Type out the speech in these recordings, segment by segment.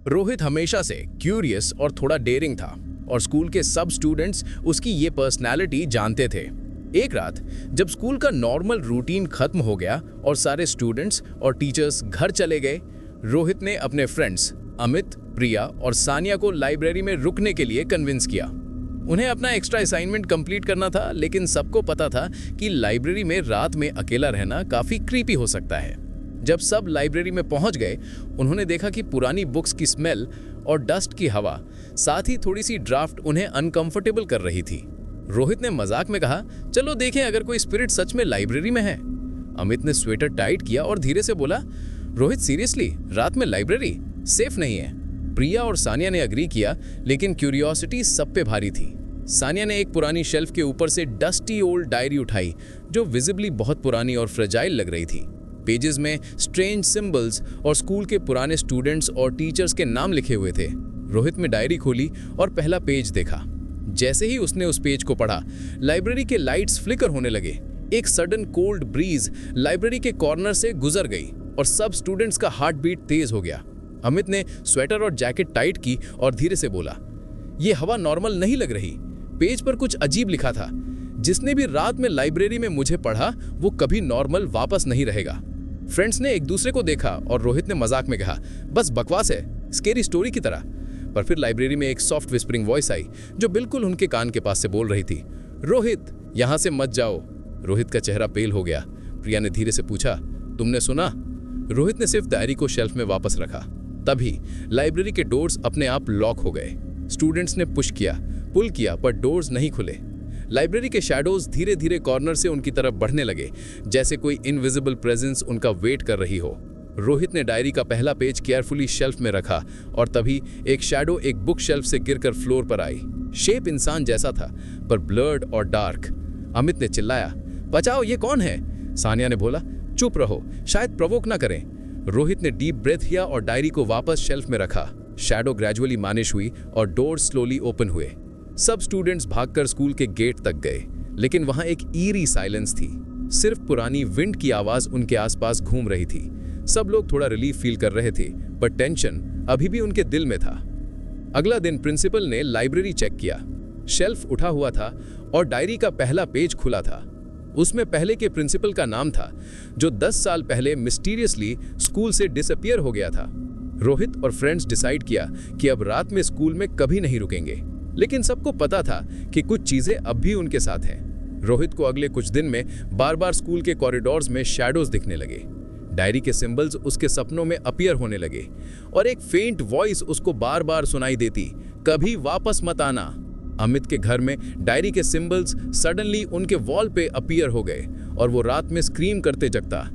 रोहित हमेशा से क्यूरियस और थोड़ा डेयरिंग था और स्कूल के सब स्टूडेंट्स उसकी ये पर्सनैलिटी जानते थे। एक रात जब स्कूल का नॉर्मल रूटीन खत्म हो गया और सारे स्टूडेंट्स और टीचर्स घर चले गए, रोहित ने अपने फ्रेंड्स अमित, प्रिया और सानिया को लाइब्रेरी में रुकने के लिए कन्विंस किया। उन्हें अपना एक्स्ट्रा असाइनमेंट कंप्लीट करना था, लेकिन सबको पता था कि लाइब्रेरी में रात में अकेला रहना काफ़ी क्रीपी हो सकता है। जब सब लाइब्रेरी में पहुंच गए, उन्होंने देखा कि पुरानी बुक्स की स्मेल और डस्ट की हवा, साथ ही थोड़ी सी ड्राफ्ट उन्हें अनकंफर्टेबल कर रही थी। रोहित ने मजाक में कहा, चलो देखें अगर कोई स्पिरिट सच में लाइब्रेरी में है। अमित ने स्वेटर टाइट किया और धीरे से बोला, रोहित सीरियसली, रात में लाइब्रेरी सेफ नहीं है। प्रिया और सानिया ने अग्री किया, लेकिन क्यूरियोसिटी सब पे भारी थी। सानिया ने एक पुरानी शेल्फ के ऊपर से डस्टी ओल्ड डायरी उठाई, जो विजिबली बहुत पुरानी और फ्रेजाइल लग रही थी। पेजेस में स्ट्रेंज सिंबल्स और स्कूल के पुराने स्टूडेंट्स और टीचर्स के नाम लिखे हुए थे। रोहित ने डायरी खोली और पहला पेज देखा। जैसे ही उसने उस पेज को पढ़ा, लाइब्रेरी के लाइट्स फ्लिकर होने लगे। एक सडन कोल्ड ब्रीज लाइब्रेरी के कॉर्नर से गुजर गई और सब स्टूडेंट्स का हार्ट बीट तेज हो गया। अमित ने स्वेटर और जैकेट टाइट की और धीरे से बोला, ये हवा नॉर्मल नहीं लग रही। पेज पर कुछ अजीब लिखा था, जिसने भी रात में लाइब्रेरी में मुझे पढ़ा वो कभी नॉर्मल वापस नहीं रहेगा। फ्रेंड्स ने एक दूसरे को देखा और रोहित ने मजाक में कहा, बस बकवास है, स्केरी स्टोरी की तरह। पर फिर लाइब्रेरी में एक सॉफ्ट विस्परिंग वॉइस आई, जो बिल्कुल उनके कान के पास से बोल रही थी, रोहित यहाँ से मत जाओ। रोहित का चेहरा पेल हो गया। प्रिया ने धीरे से पूछा, तुमने सुना? रोहित ने सिर्फ डायरी को शेल्फ में वापस रखा। तभी लाइब्रेरी के डोर्स अपने आप लॉक हो गए। स्टूडेंट्स ने पुश किया, पुल किया, पर डोर्स नहीं खुले। लाइब्रेरी के शैडोज धीरे धीरे कॉर्नर से उनकी तरफ बढ़ने लगे, जैसे कोई इनविजिबल प्रेजेंस उनका वेट कर रही हो। रोहित ने डायरी का पहला पेज केयरफुली शेल्फ में रखा और तभी एक शैडो एक बुक शेल्फ से गिरकर फ्लोर पर आई। शेप इंसान जैसा था, पर ब्लर्ड और डार्क। अमित ने चिल्लाया, बचाओ, ये कौन है? सानिया ने बोला, चुप रहो, शायद प्रवोक ना करें। रोहित ने डीप ब्रेथ लिया और डायरी को वापस शेल्फ में रखा। शैडो ग्रेजुअली मैनिश हुई और डोर स्लोली ओपन हुए। सब स्टूडेंट्स भागकर स्कूल के गेट तक गए, लेकिन वहां एक ईरी साइलेंस थी। सिर्फ पुरानी विंड की आवाज उनके आसपास घूम रही थी। सब लोग थोड़ा रिलीफ फील कर रहे थे, पर टेंशन अभी भी उनके दिल में था। अगला दिन प्रिंसिपल ने लाइब्रेरी चेक किया। शेल्फ उठा हुआ था और डायरी का पहला पेज खुला था। उसमें पहले के प्रिंसिपल का नाम था, जो 10 साल पहले मिस्टीरियसली स्कूल से डिसअपियर हो गया था। रोहित और फ्रेंड्स डिसाइड किया कि अब रात में स्कूल में कभी नहीं रुकेंगे, लेकिन सबको पता था कि कुछ चीजें अब भी उनके साथ हैं। रोहित को अगले कुछ दिन में बार बार स्कूल के कॉरिडोर्स में शैडोज दिखने लगे। डायरी के सिंबल्स उसके सपनों में अपीयर होने लगे और एक फेंट वॉइस उसको बार बार सुनाई देती, कभी वापस मत आना। अमित के घर में डायरी के सिंबल्स सडनली उनके वॉल पे अपीयर हो गए और वो रात में स्क्रीम करते जगता।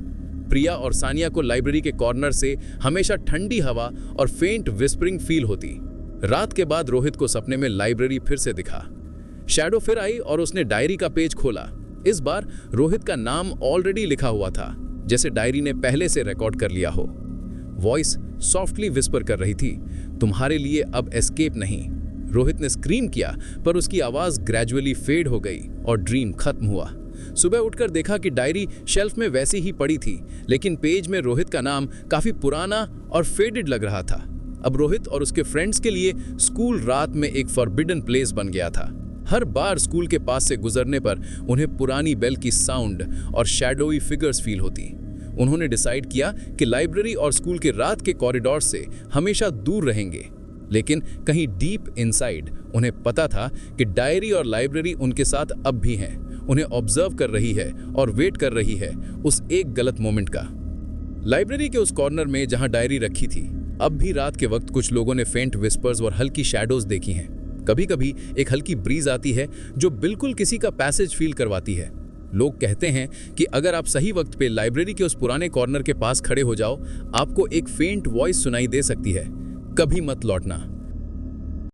प्रिया और सानिया को लाइब्रेरी के कॉर्नर से हमेशा ठंडी हवा और फेंट विस्परिंग फील होती। रात के बाद रोहित को सपने में लाइब्रेरी फिर से दिखा। शैडो फिर आई और उसने डायरी का पेज खोला। इस बार रोहित का नाम ऑलरेडी लिखा हुआ था, जैसे डायरी ने पहले से रिकॉर्ड कर लिया हो। वॉइस सॉफ्टली विस्पर कर रही थी, तुम्हारे लिए अब एस्केप नहीं। रोहित ने स्क्रीम किया, पर उसकी आवाज ग्रेजुअली फेड हो गई और ड्रीम खत्म हुआ। सुबह उठकर देखा कि डायरी शेल्फ में वैसी ही पड़ी थी, लेकिन पेज में रोहित का नाम काफी पुराना और फेडेड लग रहा था। अब रोहित और उसके फ्रेंड्स के लिए स्कूल रात में एक फॉरबिडन प्लेस बन गया था। हर बार स्कूल के पास से गुजरने पर उन्हें पुरानी बेल की साउंड और शैडोई फिगर्स फील होती। उन्होंने डिसाइड किया कि लाइब्रेरी और स्कूल के रात के कॉरिडोर से हमेशा दूर रहेंगे, लेकिन कहीं डीप इनसाइड उन्हें पता था कि डायरी और लाइब्रेरी उनके साथ अब भी हैं, उन्हें ऑब्जर्व कर रही है और वेट कर रही है उस एक गलत मोमेंट का। लाइब्रेरी के उस कॉर्नर में जहां डायरी रखी थी, अब भी रात के वक्त कुछ लोगों ने फेंट विस्पर्स और हल्की शैडोज देखी हैं। कभी कभी एक हल्की ब्रीज आती है जो बिल्कुल किसी का पैसेज फील करवाती है। लोग कहते हैं कि अगर आप सही वक्त पे लाइब्रेरी के उस पुराने कॉर्नर के पास खड़े हो जाओ, आपको एक फेंट वॉइस सुनाई दे सकती है, कभी मत लौटना।